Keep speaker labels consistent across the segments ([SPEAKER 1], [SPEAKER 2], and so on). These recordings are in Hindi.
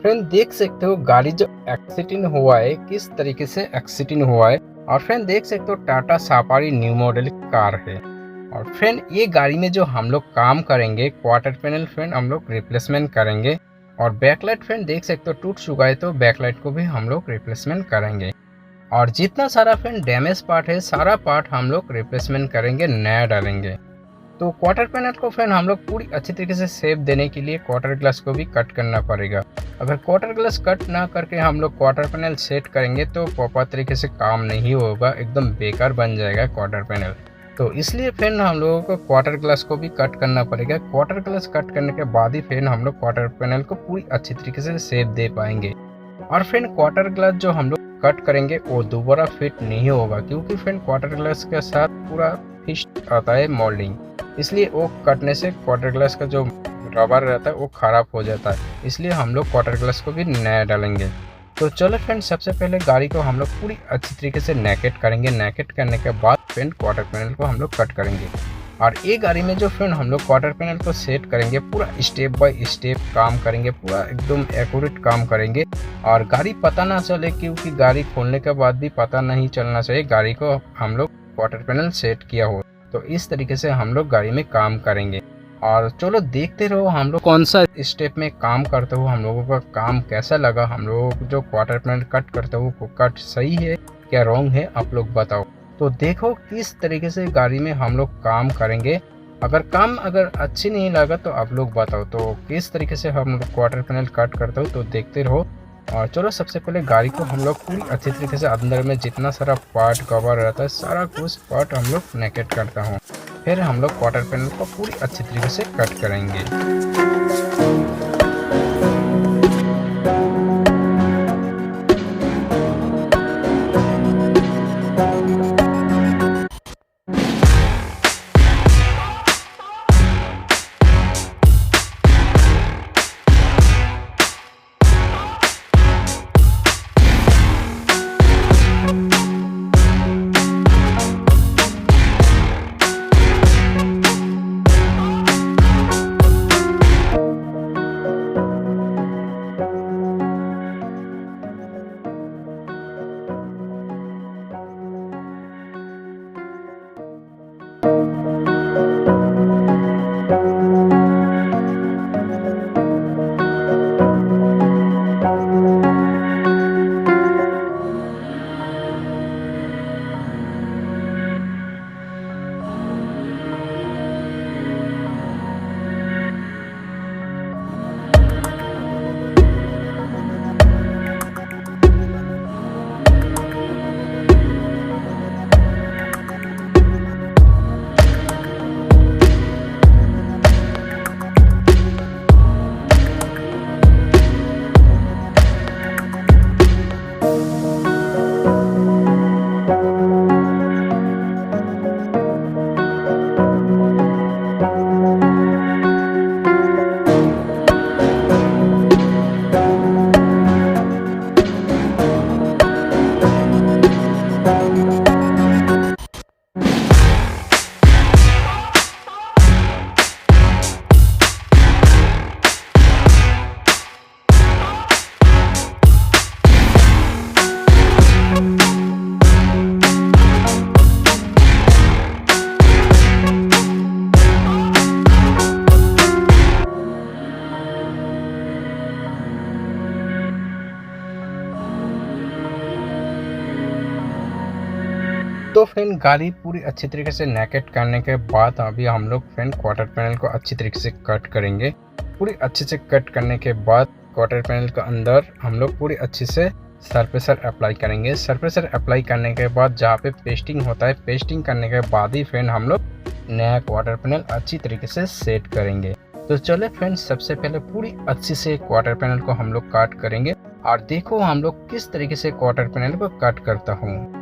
[SPEAKER 1] फ्रेंड देख सकते हो गाड़ी जो एक्सीडेंट हुआ है किस तरीके से एक्सीडेंट हुआ है। और फ्रेंड देख सकते हो Tata safari new model car है। और फ्रेंड ये गाड़ी में जो हम लोग काम करेंगे क्वार्टर पैनल फ्रेंड हम लोग रिप्लेसमेंट करेंगे। और बैकलाइट फ्रेंड देख सकते हो टूट चुका है तो बैकलाइट को भी हम लोग रिप्लेसमेंट करेंगे। और जितना सारा फ्रेंड डैमेज पार्ट है सारा पार्ट हम लोग रिप्लेसमेंट करेंगे, नया डालेंगे। तो क्वार्टर पैनल को फ्रेंड हम लोग पूरी अच्छी तरीके से शेप देने के लिए क्वार्टर ग्लास को भी कट करना पड़ेगा। अगर क्वार्टर ग्लास कट ना करके हम लोग क्वार्टर पैनल सेट करेंगे तो प्रॉपर तरीके से काम नहीं होगा, एकदम बेकार बन जाएगा क्वार्टर पैनल। तो इसलिए फ्रेंड हम लोगों को क्वार्टर ग्लास को भी कट करना पड़ेगा। क्वार्टर ग्लास कट करने के बाद ही फ्रेंड हम लोग क्वार्टर पैनल को पूरी अच्छी तरीके से शेप दे पाएंगे। और फ्रेंड क्वार्टर ग्लास जो हम लोग कट करेंगे वो दोबारा फिट नहीं होगा, क्योंकि फ्रेंड क्वार्टर ग्लास के साथ पूरा फिट आता है मोल्डिंग, इसलिए वो कटने से क्वार्टर ग्लास का जो रबर रहता है वो खराब हो जाता है। इसलिए हम लोग क्वार्टर ग्लास को भी नया डालेंगे। तो चलो फ्रेंड सबसे पहले गाड़ी को हम लोग पूरी अच्छी तरीके से नेकेट करेंगे। नेकेट करने के बाद फ्रेंड क्वार्टर पैनल को हम लोग कट करेंगे। और ये गाड़ी में जो फ्रेंड हम लोग क्वार्टर पैनल को सेट करेंगे पूरा स्टेप बाय स्टेप काम करेंगे, पूरा एकदम एक्यूरेट काम करेंगे। और गाड़ी पता ना चले, क्योंकि गाड़ी खोलने के बाद भी पता नहीं चलना चाहिए गाड़ी को हम लोग क्वार्टर पैनल सेट किया हो। तो इस तरीके से हम लोग गाड़ी में काम करेंगे। और चलो देखते रहो हम लोग कौन सा स्टेप में काम करते हो, हम लोगों का काम कैसा लगा। हम लोगों को जो क्वार्टर पैनल कट करते हो वो कट सही है क्या रॉन्ग है, आप लोग बताओ। तो देखो किस तरीके से गाड़ी में हम लोग काम करेंगे। अगर अच्छी नहीं लगा तो आप लोग बताओ तो किस तरीके से हम लोग क्वार्टर पैनल कट करते हो, तो देखते रहो। और चलो सबसे पहले गाड़ी को हम लोग पूरी अच्छी तरीके से अंदर में जितना सारा पार्ट कवर रहता है सारा कुछ पार्ट हम लोग नेकेट करता हूँ। फिर हम लोग क्वार्टर पैनल को पूरी अच्छी तरीके से कट करेंगे। तो फ्रेंड गाड़ी पूरी अच्छी तरीके से नेकेट करने के बाद अभी हम लोग फ्रेंड क्वार्टर पैनल को अच्छी तरीके से कट करेंगे। पूरी अच्छे से कट करने के बाद क्वार्टर पैनल के अंदर हम लोग पूरी अच्छे से सरफेसर अप्लाई करेंगे। सरफेसर अप्लाई करने के बाद जहाँ पे पेस्टिंग होता है, पेस्टिंग करने के बाद ही फ्रेंड हम लोग नया क्वार्टर पैनल अच्छी तरीके से सेट करेंगे। तो चले फ्रेंड सबसे पहले पूरी अच्छी से क्वार्टर पैनल को हम लोग कट करेंगे। और देखो हम लोग किस तरीके से क्वार्टर पैनल को कट करता हूँ।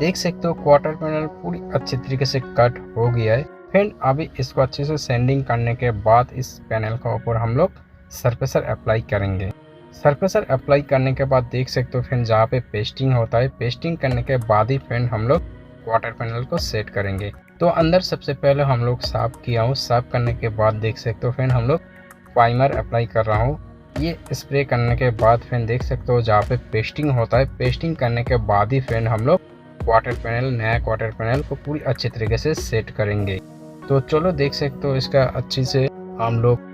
[SPEAKER 1] देख सकते हो क्वार्टर पैनल पूरी अच्छी तरीके से कट हो गया है। फ्रेंड अभी इसको अच्छे से सैंडिंग करने के बाद इस पैनल का ऊपर हम लोग सरफेसर अप्लाई करेंगे। सरफेसर अप्लाई करने के बाद देख सकते हो फ्रेंड जहाँ पे पेस्टिंग होता है, पेस्टिंग करने के बाद ही फ्रेंड हम लोग क्वार्टर पैनल को सेट करेंगे। तो अंदर सबसे पहले हम लोग साफ किया हूँ, साफ करने के बाद देख सकते हो फ्रेंड हम लोग प्राइमर अप्लाई कर रहा हूँ। ये स्प्रे करने के बाद फ्रेंड देख सकते हो जहाँ पे पेस्टिंग होता है, पेस्टिंग करने के बाद ही फ्रेंड हम लोग क्वार्टर पैनल, नया क्वार्टर पैनल को पूरी अच्छे तरीके से सेट करेंगे। तो चलो देख सकते हो इसका अच्छी से हम लोग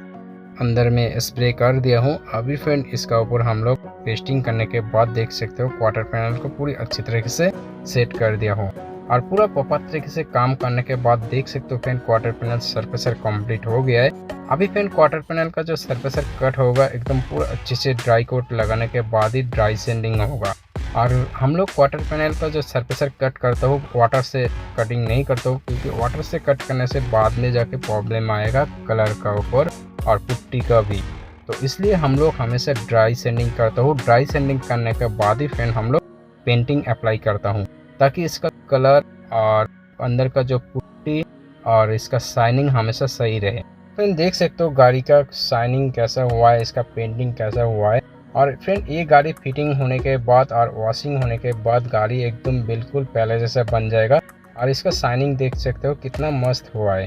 [SPEAKER 1] अंदर में स्प्रे कर दिया हूँ। अभी फ्रेंड इसका ऊपर हम लोग पेस्टिंग करने के बाद देख सकते हो क्वार्टर पैनल को पूरी अच्छी तरीके से सेट कर दिया हूँ और पूरा प्रॉपर तरीके से काम करने के बाद देख सकते हो friend quarter panel surfacer complete हो गया है। अभी फ्रेंड क्वार्टर पैनल का जो सरफेसर कट होगा एकदम पूरा अच्छे से ड्राई कोट लगाने के बाद ही ड्राई सैंडिंग होगा। और हम लोग क्वार्टर पैनल का जो सरफेसर कट करता हो वाटर से कटिंग नहीं करता हो, क्योंकि वाटर से कट करने से बाद में जाके प्रॉब्लम आएगा कलर का ऊपर और पुट्टी का भी। तो इसलिए हम लोग हमेशा ड्राई सैंडिंग करता हूँ। ड्राई सैंडिंग करने के बाद ही फ्रेंड हम लोग पेंटिंग अप्लाई करता हूँ, ताकि इसका कलर और अंदर का जो पुट्टी और इसका शाइनिंग हमेशा सही रहे। फ्रेंड देख सकते हो गाड़ी का शाइनिंग कैसा हुआ है, इसका पेंटिंग कैसा हुआ है। और फ्रेंड ये गाड़ी फिटिंग होने के बाद और वॉशिंग होने के बाद गाड़ी एकदम बिल्कुल पहले जैसा बन जाएगा। और इसका शाइनिंग देख सकते हो कितना मस्त हुआ है।